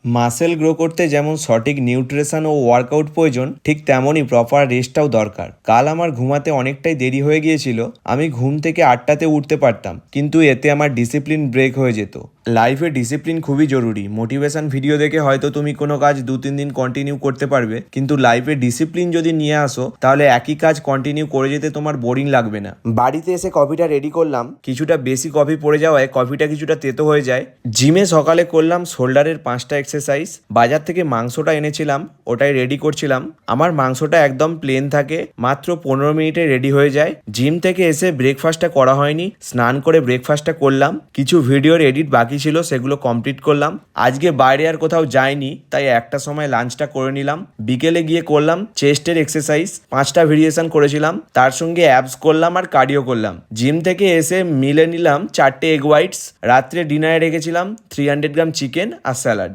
Muscle grow করতে যেমন সঠিক নিউট্রিশন ও ওয়ার্কআউট প্রয়োজন, ঠিক তেমনই প্রপার রেস্টটাও দরকার। কাল আমার ঘুমাতে অনেকটাই দেরি হয়ে গিয়েছিল। আমি ঘুম থেকে 8টাতে উঠতে পারতাম, কিন্তু এতে আমার ডিসিপ্লিন ব্রেক হয়ে যেত। লাইফে ডিসিপ্লিন খুবই জরুরি। মোটিভেশন ভিডিও দেখে হয়তো তুমি কোনো কাজ 2-3 দিন কন্টিনিউ করতে পারবে, কিন্তু লাইফে ডিসিপ্লিন যদি নিয়ে আসো তাহলে একই কাজ কন্টিনিউ করে যেতে তোমার বোরিং লাগবে না। বাড়িতে এসে কফিটা রেডি করলাম। কিছুটা বেশি কফি পড়ে যাওয়ায় কফিটা কিছুটা তেতো হয়ে যায়। জিমে সকালে করলাম শোল্ডারের 5টা এক্সারসাইজ। বাজার থেকে মাংসটা এনেছিলাম, ওটাই রেডি করছিলাম। আমার মাংসটা একদম প্লেন থাকে, মাত্র 15 মিনিটে রেডি হয়ে যায়। জিম থেকে এসে ব্রেকফাস্টটা করা হয়নি, স্নান করে ব্রেকফাস্টটা করলাম। কিছু ভিডিওর এডিট বাকি ছিল, সেগুলো কমপ্লিট করলাম। আজকে বাইরে আর কোথাও যাইনি, তাই একটা সময় লাঞ্চটা করে নিলাম। বিকেলে গিয়ে করলাম চেস্টের এক্সারসাইজ, 5টা ভেরিয়েশন করেছিলাম। তার সঙ্গে অ্যাবস করলাম আর কার্ডিও করলাম। জিম থেকে এসে মিলে নিলাম 4টে এগ হোয়াইটস। রাত্রে ডিনারে রেখেছিলাম 300 গ্রাম চিকেন আর স্যালাড।